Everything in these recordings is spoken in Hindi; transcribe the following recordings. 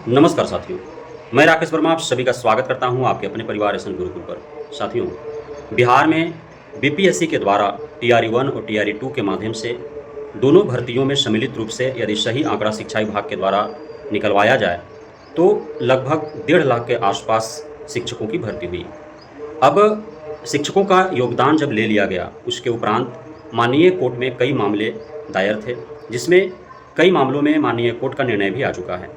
नमस्कार साथियों, मैं राकेश वर्मा आप सभी का स्वागत करता हूं आपके अपने परिवार एसएन गुरुकुल पर। साथियों, बिहार में बीपीएससी के द्वारा टीआरई 1 और टीआरई 2 के माध्यम से दोनों भर्तियों में सम्मिलित रूप से यदि सही आंकड़ा शिक्षा विभाग के द्वारा निकलवाया जाए तो लगभग 1.5 लाख के आसपास शिक्षकों की भर्ती हुई। अब शिक्षकों का योगदान जब ले लिया गया, उसके उपरांत माननीय कोर्ट में कई मामले दायर थे, जिसमें कई मामलों में माननीय कोर्ट का निर्णय भी आ चुका है।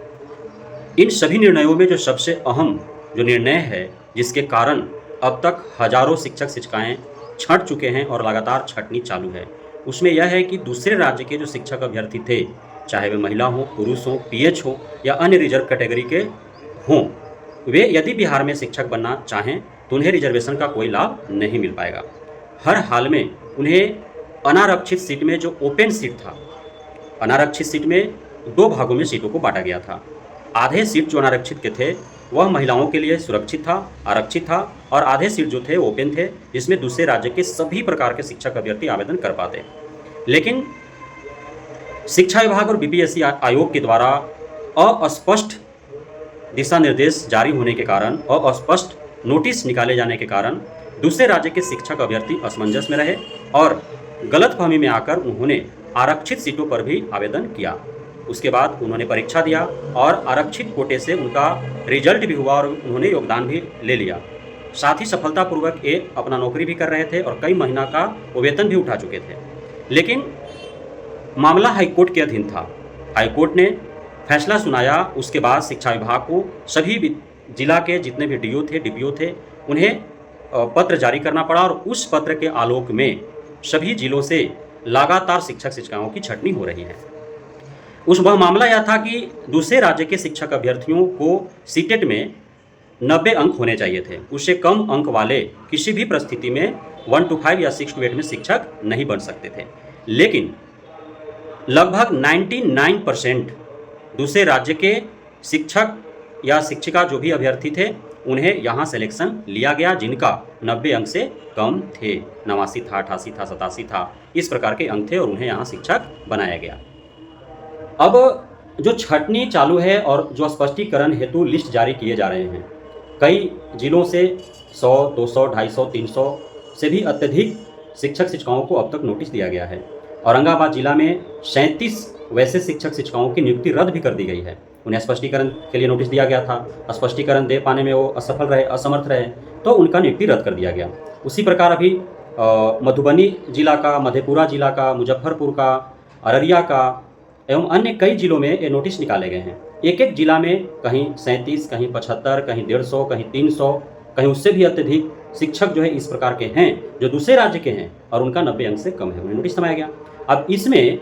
इन सभी निर्णयों में जो सबसे अहम जो निर्णय है, जिसके कारण अब तक हजारों शिक्षक शिक्षिकाएं छंट चुके हैं और लगातार छंटनी चालू है, उसमें यह है कि दूसरे राज्य के जो शिक्षक अभ्यर्थी थे, चाहे वे महिला हों, पुरुष हों, पीएच हो या अन्य रिजर्व कैटेगरी के हों, वे यदि बिहार में शिक्षक बनना चाहें तो उन्हें रिजर्वेशन का कोई लाभ नहीं मिल पाएगा। हर हाल में उन्हें अनारक्षित सीट में जो ओपन सीट था, अनारक्षित सीट में 2 भागों में सीटों को बांटा गया था। आधे सीट जो अनारक्षित के थे वह महिलाओं के लिए सुरक्षित था, आरक्षित था, और आधे सीट जो थे ओपन थे, जिसमें दूसरे राज्य के सभी प्रकार के शिक्षक अभ्यर्थी आवेदन कर पाते। लेकिन शिक्षा विभाग और बीपीएससी आयोग के द्वारा अस्पष्ट दिशा निर्देश जारी होने के कारण, अस्पष्ट नोटिस निकाले जाने के कारण दूसरे राज्य के शिक्षक अभ्यर्थी असमंजस में रहे और गलतफहमी में आकर उन्होंने आरक्षित सीटों पर भी आवेदन किया। उसके बाद उन्होंने परीक्षा दिया और आरक्षित कोटे से उनका रिजल्ट भी हुआ और उन्होंने योगदान भी ले लिया। साथ ही सफलतापूर्वक अपना नौकरी भी कर रहे थे और कई महीना का वेतन भी उठा चुके थे। लेकिन मामला हाईकोर्ट के अधीन था। हाईकोर्ट ने फैसला सुनाया। उसके बाद शिक्षा विभाग को सभी जिला के जितने भी डीओ थे, डीपीओ थे, उन्हें पत्र जारी करना पड़ा और उस पत्र के आलोक में सभी जिलों से लगातार शिक्षक शिक्षिकाओं की छंटनी हो रही है। वह मामला यह था कि दूसरे राज्य के शिक्षक अभ्यर्थियों को सीटेट में 90 अंक होने चाहिए थे। उससे कम अंक वाले किसी भी परिस्थिति में 1 to 5 या 6 to 8 में शिक्षक नहीं बन सकते थे। लेकिन लगभग 99% दूसरे राज्य के शिक्षक या शिक्षिका जो भी अभ्यर्थी थे, उन्हें यहाँ सिलेक्शन लिया गया, जिनका 90 अंक से कम थे। 89 था, 88 था, 87 था, इस प्रकार के अंक थे और उन्हें यहाँ शिक्षक बनाया गया। अब जो छंटनी चालू है और जो स्पष्टीकरण हेतु लिस्ट जारी किए जा रहे हैं, कई जिलों से 100, 200, 250, 300 से भी अत्यधिक शिक्षक शिक्षिकाओं को अब तक नोटिस दिया गया है। औरंगाबाद जिला में 37 वैसे शिक्षक शिक्षिकाओं की नियुक्ति रद्द भी कर दी गई है। उन्हें स्पष्टीकरण के लिए नोटिस दिया गया था, स्पष्टीकरण दे पाने में वो असफल रहे, असमर्थ रहे, तो उनका नियुक्ति रद्द कर दिया गया। उसी प्रकार अभी मधुबनी जिला का, मधेपुरा जिला का, मुजफ्फरपुर का, अररिया का एवं अन्य कई जिलों में ये नोटिस निकाले गए हैं। एक एक जिला में कहीं 37, कहीं 75, कहीं 150, कहीं 300, कहीं उससे भी अत्यधिक शिक्षक जो है इस प्रकार के हैं जो दूसरे राज्य के हैं और उनका 90 अंक से कम है, उन्हें नोटिस थमाया गया। अब इसमें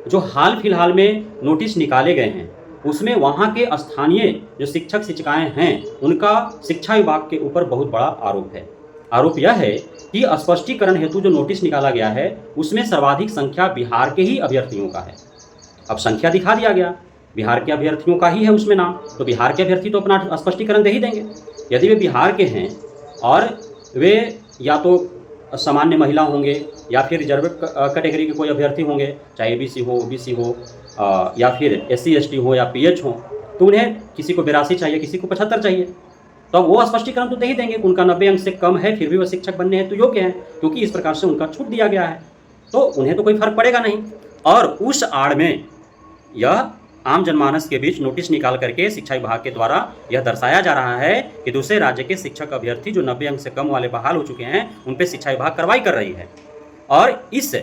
जो हाल फिलहाल में नोटिस निकाले गए हैं, उसमें वहाँ के स्थानीय जो शिक्षक शिक्षिकाएँ हैं, उनका शिक्षा विभाग के ऊपर बहुत बड़ा आरोप है। आरोप यह है कि स्पष्टीकरण हेतु जो नोटिस निकाला गया है, उसमें सर्वाधिक संख्या बिहार के ही अभ्यर्थियों का है। अब संख्या दिखा दिया गया, बिहार के अभ्यर्थियों का ही है उसमें नाम, तो बिहार के अभ्यर्थी तो अपना स्पष्टीकरण दे ही देंगे। यदि वे बिहार के हैं और वे या तो सामान्य महिला होंगे या फिर रिजर्व कैटेगरी के कोई अभ्यर्थी होंगे, चाहे एबीसी हो, ओबीसी हो, या फिर एससी एसटी हो या पीएच हो, तो उन्हें किसी को 82 चाहिए, किसी को 75 चाहिए, तो वो स्पष्टीकरण तो दे ही देंगे। उनका 90 अंक से कम है, फिर भी वो शिक्षक बनने हेतु योग्य हैं, क्योंकि इस प्रकार से उनका छूट दिया गया है, तो उन्हें तो कोई फर्क पड़ेगा नहीं। और उस आड़ में यह आम जनमानस के बीच नोटिस निकाल करके शिक्षा विभाग के द्वारा यह दर्शाया जा रहा है कि दूसरे राज्य के शिक्षक अभ्यर्थी जो 90 अंक से कम वाले बहाल हो चुके हैं, उन पर शिक्षा विभाग कार्रवाई कर रही है और इस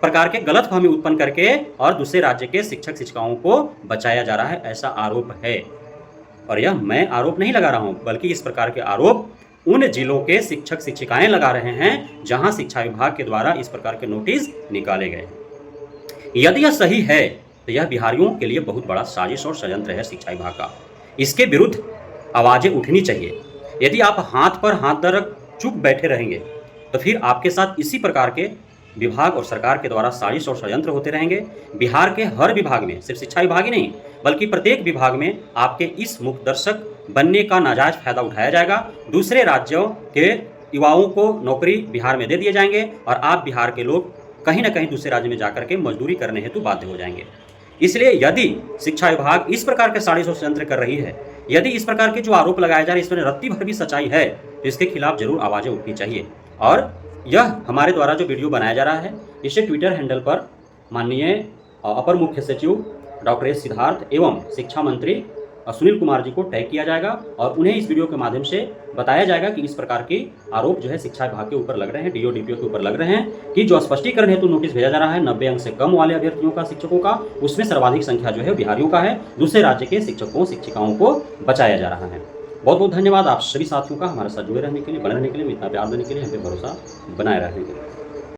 प्रकार के गलतफहमी उत्पन्न करके और दूसरे राज्य के शिक्षक शिक्षिकाओं को बचाया जा रहा है, ऐसा आरोप है। और यह मैं आरोप नहीं लगा रहा हूँ, बल्कि इस प्रकार के आरोप उन जिलों के शिक्षक शिक्षिकाएं लगा रहे हैं जहां शिक्षा विभाग के द्वारा इस प्रकार के नोटिस निकाले गए। यदि यह सही है तो यह बिहारियों के लिए बहुत बड़ा साजिश और षड्यंत्र है शिक्षा विभाग का। इसके विरुद्ध आवाज़ें उठनी चाहिए। यदि आप हाथ पर हाथ रख चुप बैठे रहेंगे तो फिर आपके साथ इसी प्रकार के विभाग और सरकार के द्वारा साजिश और षड्यंत्र होते रहेंगे। बिहार के हर विभाग में, सिर्फ शिक्षा विभाग ही नहीं बल्कि प्रत्येक विभाग में आपके इस मुखदर्शक बनने का नाजायज फायदा उठाया जाएगा। दूसरे राज्यों के युवाओं को नौकरी बिहार में दे दिए जाएंगे और आप बिहार के लोग कहीं ना कहीं दूसरे राज्य में जाकर के मजदूरी करने हेतु बाध्य हो जाएंगे। इसलिए यदि शिक्षा विभाग इस प्रकार के 150 षड्यंत्र कर रही है, यदि इस प्रकार के जो आरोप लगाए जा रहे हैं इसमें रत्ती भर भी सच्चाई है, तो इसके खिलाफ जरूर आवाजें उठनी चाहिए। और यह हमारे द्वारा जो वीडियो बनाया जा रहा है, इसे ट्विटर हैंडल पर माननीय अपर मुख्य सचिव डॉक्टर एस सिद्धार्थ एवं शिक्षा मंत्री सुनील कुमार जी को टैग किया जाएगा और उन्हें इस वीडियो के माध्यम से बताया जाएगा कि इस प्रकार के आरोप जो है शिक्षा विभाग के ऊपर लग रहे हैं, डीओ डीपीओ के ऊपर लग रहे हैं कि जो स्पष्टीकरण हेतु नोटिस भेजा जा रहा है 90 अंक से कम वाले अभ्यर्थियों का, शिक्षकों का, उसमें सर्वाधिक संख्या जो है बिहारियों का है। दूसरे राज्य के शिक्षकों शिक्षिकाओं को बचाया जा रहा है। बहुत बहुत धन्यवाद आप सभी साथियों का हमारे साथ जुड़े रहने के लिए, बने रहने के लिए, इतना प्यार देने के लिए, हम पे भरोसा बनाए रहने के लिए।